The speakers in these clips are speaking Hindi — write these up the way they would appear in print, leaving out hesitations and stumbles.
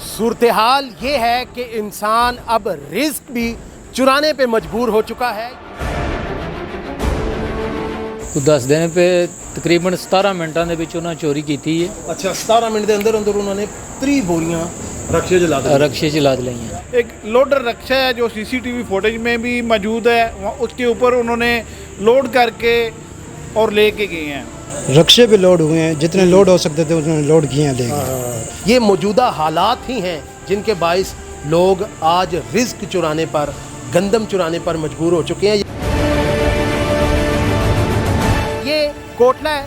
सूरत हाल ये है कि इंसान अब रिस्क भी चुराने पे मजबूर हो चुका है। तो 10 दिन पे तकरीबन 17 मिनटां ਦੇ ਵਿੱਚ ਉਹਨਾਂ ਚੋਰੀ ਕੀਤੀ ਹੈ। अच्छा 17 मिनट के अंदर अंदर उन्होंने 3 बोरियां रक्शे च ला दी। रक्शे च लाद लईਆਂ। एक लोडर रक्षा है जो सीसीटीवी फुटेज में भी मौजूद है, उसके ऊपर उन्होंने लोड करके और लेके गए हैं। रक्शे पे लोड हुए हैं, जितने लोड हो सकते थे उन्होंने लोड किए हैं लेके। ये मौजूदा हालात ही हैं जिनके बाइस लोग आज रिस्क चुराने पर, गंदम चुराने पर मजबूर हो चुके हैं। ये कोटला है,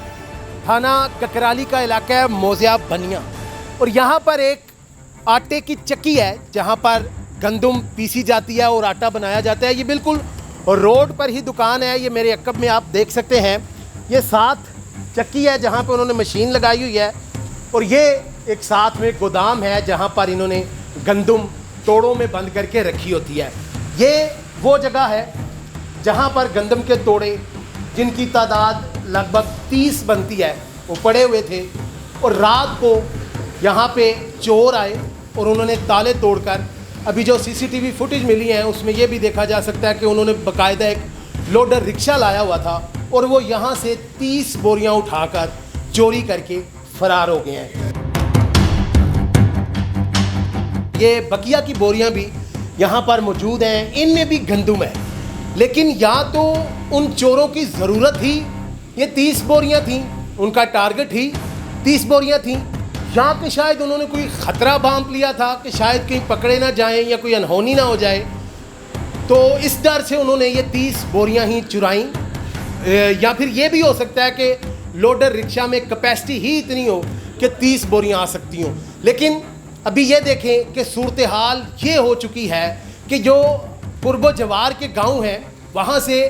थाना ककराली का इलाका है, मोज़िया बनिया, और यहाँ पर एक आटे की चक्की है जहाँ पर गंदम पीसी जाती है और आटा बनाया जाता है। ये बिल्कुल रोड पर ही दुकान है। ये मेरे अक्ब में आप देख सकते हैं, ये साथ चक्की है जहाँ पे उन्होंने मशीन लगाई हुई है, और ये एक साथ में गोदाम है जहाँ पर इन्होंने गंदम तोड़ों में बंद करके रखी होती है। ये वो जगह है जहाँ पर गंदम के तोड़े, जिनकी तादाद लगभग 30 बनती है, वो पड़े हुए थे, और रात को यहाँ पे चोर आए और उन्होंने ताले तोड़कर, अभी जो सीसीटीवी फुटेज मिली है उसमें ये भी देखा जा सकता है कि उन्होंने बाकायदा एक लोडर रिक्शा लाया हुआ था और वो यहाँ से 30 बोरियाँ उठाकर चोरी करके फरार हो गए हैं। ये बकिया की बोरियाँ भी यहाँ पर मौजूद हैं, इनमें भी गंदम है, लेकिन या तो उन चोरों की ज़रूरत ही ये 30 बोरियाँ थीं, उनका टारगेट ही 30 बोरियाँ थीं, या कि शायद उन्होंने कोई ख़तरा भांप लिया था कि शायद कहीं पकड़े ना जाएं या कोई अनहोनी ना हो जाए, तो इस डर से उन्होंने ये 30 बोरियाँ ही चुराईं। या फिर ये भी हो सकता है कि लोडर रिक्शा में कैपेसिटी ही इतनी हो कि 30 बोरियां आ सकती हों। लेकिन अभी ये देखें कि सूरत हाल ये हो चुकी है कि जो कुर्बो जवार के गांव हैं वहाँ से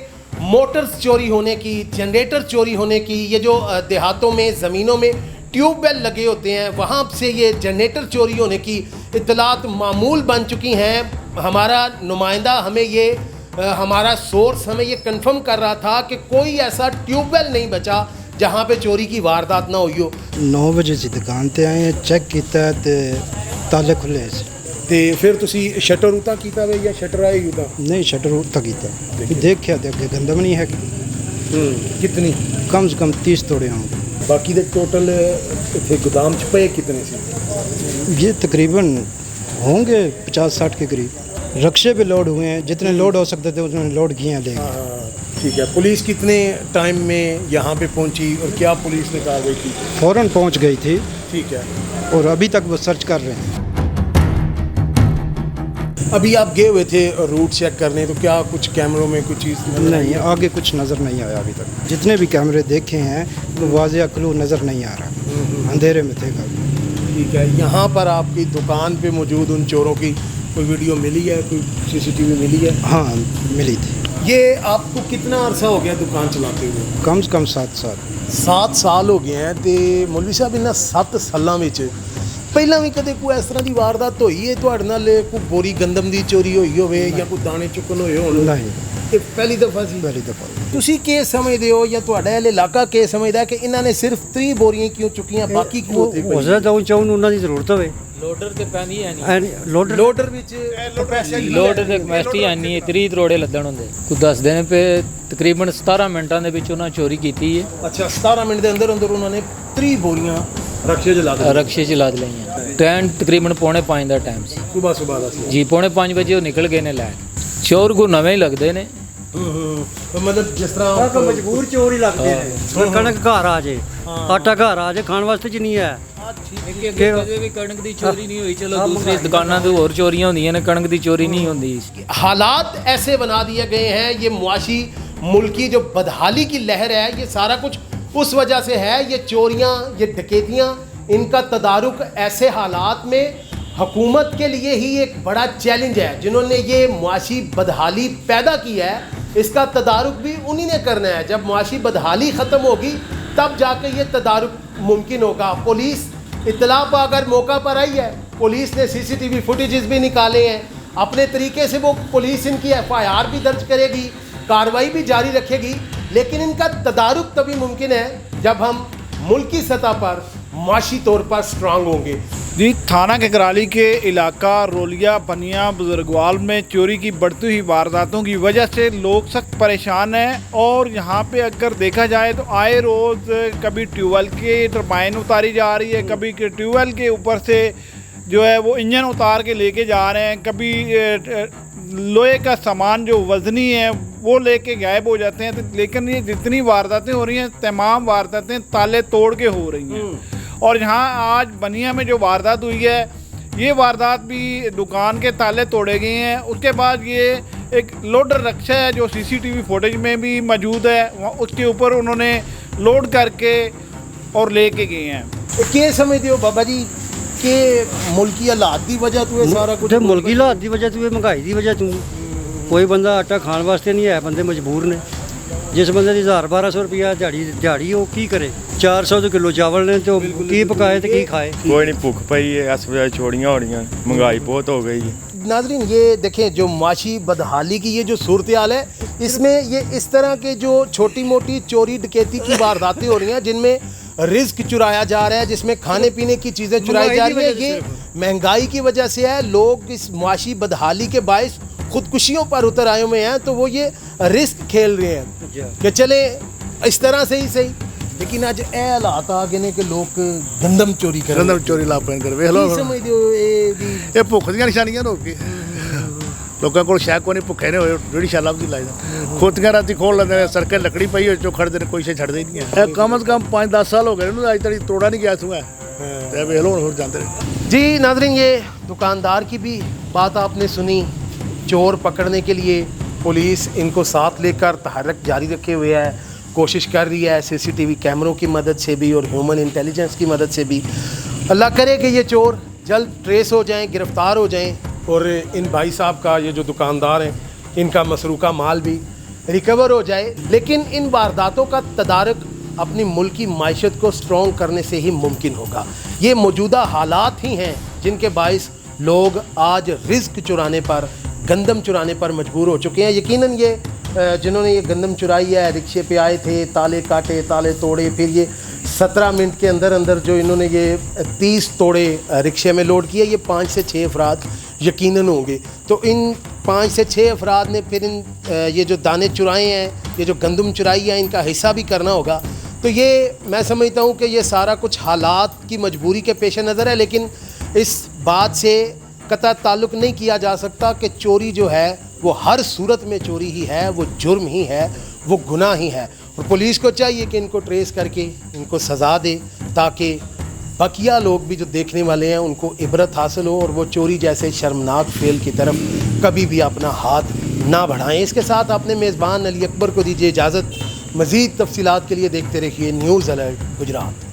मोटर्स चोरी होने की, जनरेटर चोरी होने की, ये जो देहातों में ज़मीनों में ट्यूबवेल लगे होते हैं वहाँ से ये जनरेटर चोरी होने की इत्तलात मामूल बन चुकी हैं। हमारा नुमाइंदा हमें ये हमारा सोर्स हमें ये कंफर्म कर रहा था कि कोई ऐसा ट्यूबवेल नहीं बचा जहाँ पे चोरी की वारदात ना हुई हो। 9 वजे से दुकान ते आए, चेक किया ते ताले खुले से। ते फिर तुसी शटर उता कीता वे या शटर आए उता? नहीं, शटर उता किया। देखिया ते अगे गंदम नहीं है। कितनी? कम से कम 30 तोड़े होंगे। बाकी दे टोटल इतने गोदाम च पे कितने से? ये तकरीबन होंगे 50-60 के करीब। रक्शे पे लोड हुए हैं, जितने लोड हो सकते थे उन्होंने लोड किए हैं लेके। ठीक है। पुलिस कितने टाइम में यहाँ पे पहुँची और क्या पुलिस ने कार्रवाई की? फ़ौरन पहुंच गई थी। ठीक है। और अभी तक वो सर्च कर रहे हैं। अभी आप गए हुए थे रूट चेक करने, तो क्या कुछ कैमरों में कुछ चीज़ नहीं, आगे कुछ नज़र नहीं आया अभी तक। जितने भी कैमरे देखे हैं तो वाज़ेह क्लू नज़र नहीं आ रहा, अंधेरे में थे काफ़ी। ठीक है। यहाँ पर आपकी दुकान पे मौजूद उन चोरों की कोई वीडियो मिली है, कोई सीसीटीवी मिली है? हाँ, मिली थी। ये आपको कितना अरसा हो गया दुकान चलाते हुए? कम से कम 7 साल। 7 साल हो गए हैं। तो मौलवी साहब इन्होंने 7 सालों में ਪਹਿਲਾਂ ਵੀ ਕਦੇ ਕੋਈ ਇਸ ਤਰ੍ਹਾਂ ਦੀ ਵਾਰਦਾਤ ਹੋਈ ਹੈ ਤੁਹਾਡੇ ਨਾਲ? ਕੋਈ ਬੋਰੀ ਗੰਦਮ ਦੀ ਚੋਰੀ ਹੋਈ ਹੋਵੇ ਜਾਂ ਕੋਈ ਦਾਣੇ ਚੁੱਕਣ ਹੋਏ ਹੋਣ? ਨਹੀਂ, ਇਹ ਪਹਿਲੀ ਦਫਾ ਸੀ। पहली दफ़ा। ਤੁਸੀਂ ਕੀ ਸਮਝਦੇ ਹੋ ਜਾਂ ਤੁਹਾਡਾ ਇਹ ਇਲਾਕਾ ਕੀ ਸਮਝਦਾ ਕਿ ਇਹਨਾਂ ਨੇ ਸਿਰਫ 30 ਬੋਰੀਆਂ ਕਿਉਂ ਚੁੱਕੀਆਂ, ਬਾਕੀ ਕਿਉਂ ਉੱਥੇ ਹੋ ਸਕਦਾ ਉਹ ਚਾਹਣ ਉਹਨਾਂ ਦੀ ਜ਼ਰੂਰਤ ਹੋਵੇ। ਲੋਡਰ ਤੇ ਪੈਂਦੀ ਹੈ ਨਹੀਂ। ਲੋਡਰ ਵਿੱਚ ਕਪੈਸਿਟੀ ਲੋਡਰ ਤੇ ਕਪੈਸਿਟੀ ਹੈ ਨਹੀਂ, 30 ਤਰੋੜੇ ਲੱਦਣ ਹੁੰਦੇ। ਕੋਈ 10 ਦਿਨ पे ਤਕਰੀਬਨ 17 ਮਿੰਟਾਂ ਦੇ ਵਿੱਚ ਉਹਨਾਂ ਚੋਰੀ ਕੀਤੀ ਹੈ। ਅੱਛਾ, 17 ਮਿੰਟ ਦੇ ਅੰਦਰ ਅੰਦਰ ਉਹਨਾਂ ਨੇ 30 ਬੋਰੀਆਂ रक्शे च ला दी। रक्शे च लाद लईਆਂ। टाइम तकरीबन 4:45 ਦਾ ਟਾਈਮ ਸੀ। सुबह ਦਾ ਸੀ ਜੀ 4:45 ਵਜੇ ਉਹ ਨਿਕਲ ਗਏ ਨੇ ਲੈਣ। ਚੋਰ ਕੋ ਨਵੇਂ ਹੀ ਲੱਗਦੇ ਨੇ। मतलब जिस तरह ਮਜਬੂਰ ਚੋਰ ਹੀ ਲੱਗਦੇ ਨੇ। ਕਣਕ ਘਰ ਆ ਜੇ, ਆਟਾ ਘਰ ਆ ਜੇ, ਖਾਣ ਵਾਸਤੇ ਚ ਨਹੀਂ ਹੈ। ਕਦੇ ਵੀ ਕਣਕ ਦੀ ਚੋਰੀ ਨਹੀਂ ਹੋਈ। ਚਲੋ ਦੂਸਰੀ ਦੁਕਾਨਾਂ ਤੋਂ ਹੋਰ ਚੋਰੀਆਂ ਹੁੰਦੀਆਂ ਨੇ, ਕਣਕ ਦੀ ਚੋਰੀ नहीं ਹੁੰਦੀ। हालात ऐसे बना दिए गए हैं, ये मुआशी मुल्की जो बदहाली की लहर है, ये सारा कुछ उस वजह से है। ये चोरियाँ, ये डकैतियाँ, इनका तदारुक ऐसे हालात में हुकूमत के लिए ही एक बड़ा चैलेंज है। जिन्होंने ये मुआशी बदहाली पैदा की है, इसका तदारुक भी उन्हीं ने करना है। जब मुआशी बदहाली ख़त्म होगी तब जाके ये तदारुक मुमकिन होगा। पुलिस इत्तला पर अगर मौका पर आई है, पुलिस ने सीसीटीवी फुटेजेस भी निकाले हैं, अपने तरीके से वो पुलिस इनकी FIR भी दर्ज करेगी, कार्रवाई भी जारी रखेगी, लेकिन इनका तदारुक तभी मुमकिन है जब हम मुल्की सतह पर माशी तौर पर स्ट्रांग होंगे। जी, थाना ककराली के इलाका रोलिया बनिया बुजुर्गवाल में चोरी की बढ़ती हुई वारदातों की वजह से लोग सख्त परेशान हैं। और यहाँ पे अगर देखा जाए तो आए रोज़ कभी ट्यूबवेल की टरबाइन उतारी जा रही है, कभी ट्यूबवेल के ऊपर से जो है वो इंजन उतार के लेके जा रहे हैं, कभी लोहे का सामान जो वज़नी है वो लेके गायब हो जाते हैं। लेकिन ये जितनी वारदातें हो रही हैं तमाम वारदातें ताले तोड़ के हो रही हैं। और यहाँ आज बनिया में जो वारदात हुई है ये वारदात भी दुकान के ताले तोड़े गए हैं। उसके बाद ये एक लोडर रक्षा है जो सीसीटीवी फुटेज में भी मौजूद है, उसके ऊपर उन्होंने लोड करके और लेके गए हैं। क्या समझते हो बाबा जी कि मुल्की हालात की वजह तो ये सारा कुछ ਤੇ ਮੁਲਕੀ ਹਾਲਾਤ ਦੀ ਵਜ੍ਹਾ ਤੋਂ ਇਹ ਮਹਿੰਗਾਈ ਦੀ ਵਜ੍ਹਾ ਤੋਂ ਕੋਈ ਬੰਦਾ ਆਟਾ ਖਾਣ ਵਾਸਤੇ ਨਹੀਂ ਹੈ, ਬੰਦੇ ਮਜਬੂਰ ਨੇ। ਜਿਸ ਬੰਦੇ ਦੀ 1000-1200 ਰੁਪਿਆ ਦਿਹਾੜੀ ਉਹ ਕੀ ਕਰੇ? 400 ਦੇ ਕਿਲੋ ਚਾਵਲ ਨੇ ਤੇ ਕੀ ਪਕਾਏ ਤੇ ਕੀ ਖਾਏ? कोई नहीं भूख पई है, इस वजह छोड़ियाँ हो रही हैं, महंगाई बहुत हो गई है। नाजरीन ये देखें जो माशी बदहाली की ये जो सूरत हाल है इसमें ये इस तरह के जो छोटी मोटी चोरी डकैती की वारदातें हो रही हैं जिनमें रिस्क चुराया जा रहा है, जिसमें खाने पीने की चीज़ें चुराई जा रही हैं। ये महंगाई की वजह से है। लोग इस माशी बदहाली के बायस खुदकुशियों पर उतर आए हुए हैं, तो वो ये रिस्क खेल रहे हैं कि चले इस तरह से ही सही। लेकिन अज ए हालात आ गए ने कि लोग गंदम चोरी कर ਗੰਦਮ ਚੋਰੀ ਲਾ ਪੈਣ ਕਰ ਵੇਖ ਲਓ ਕੀ ਸਮਝਦੇ ਹੋ ਇਹ ਇਹ ਭੁੱਖ ਦੀਆਂ ਨਿਸ਼ਾਨੀਆਂ ਨੇ ਲੋਕੀ ਲੋਕਾਂ ਕੋਲ ਸ਼ਾਇਦ ਕੋਈ ਨਹੀਂ ਭੁੱਖੇ ਨੇ ਹੋਏ ਜਿਹੜੀ ਸ਼ਾਲਾ ਵੀ ਲਾਈਦਾ ਖੋਤੀਆਂ ਰਾਤੀ ਖੋਲ ਲੈਂਦੇ ਨੇ ਸਰਕੇ ਲੱਕੜੀ ਪਈ ਹੋਈ ਚੋ ਖੜਦੇ ਨੇ ਕੋਈ ਸ਼ੇ ਛੱਡਦੇ ਹੀ ਨਹੀਂ ਹੈ। ਇਹ ਕਮ ਸੇ ਕਮ 5-10 ਸਾਲ ਹੋ ਗਏ ਇਹਨੂੰ ਅੱਜ ਤੱਕ ਤੋੜਾ ਨਹੀਂ ਗਿਆ ਸੂਆ ਤੇ ਵੇਖ ਲਓ ਹੁਣ ਹੋਰ ਜਾਂਦੇ ਨੇ। जी नाज़रीन ये दुकानदार की भी बात आपने सुनी। चोर पकड़ने के लिए पुलिस इनको साथ लेकर तहरक जारी रखे हुए है, कोशिश कर रही है सीसीटीवी कैमरों की मदद से भी और ह्यूमन इंटेलिजेंस की मदद से भी। अल्लाह करे कि ये चोर जल्द ट्रेस हो जाएं, गिरफ़्तार हो जाएं और इन भाई साहब का ये जो दुकानदार हैं इनका मसरूका माल भी रिकवर हो जाए। लेकिन इन वारदातों का तदारक अपनी मुल्की माइशत को स्ट्रॉन्ग करने से ही मुमकिन होगा। ये मौजूदा हालात ही हैं जिनके बायस लोग आज रिस्क चुराने पर, गंदम चुराने पर मजबूर हो चुके हैं। यकीनन ये जिन्होंने ये गंदम चुराई है रिक्शे पे आए थे, ताले काटे, ताले तोड़े, फिर ये 17 मिनट के अंदर अंदर जो इन्होंने ये 30 तोड़े रिक्शे में लोड किए, ये 5 से 6 अफराद यकीनन होंगे। तो इन 5 से 6 अफराद ने फिर इन ये जो दाने चुराए हैं, ये जो गंदम चुराई है, इनका हिस्सा भी करना होगा। तो ये मैं समझता हूँ कि ये सारा कुछ हालात की मजबूरी के पेश नज़र है। लेकिन इस बात से कतई ताल्लुक़ नहीं किया जा सकता कि चोरी जो है वो हर सूरत में चोरी ही है, वो जुर्म ही है, वो गुनाह ही है। और पुलिस को चाहिए कि इनको ट्रेस करके इनको सज़ा दे ताकि बकिया लोग भी जो देखने वाले हैं उनको इबरत हासिल हो और वो चोरी जैसे शर्मनाक फेल की तरफ कभी भी अपना हाथ ना बढ़ाएं। इसके साथ अपने मेज़बान अली अकबर को दीजिए इजाज़त। मज़ीद तफसीलात के लिए देखते रहिए न्यूज़ अलर्ट गुजरात।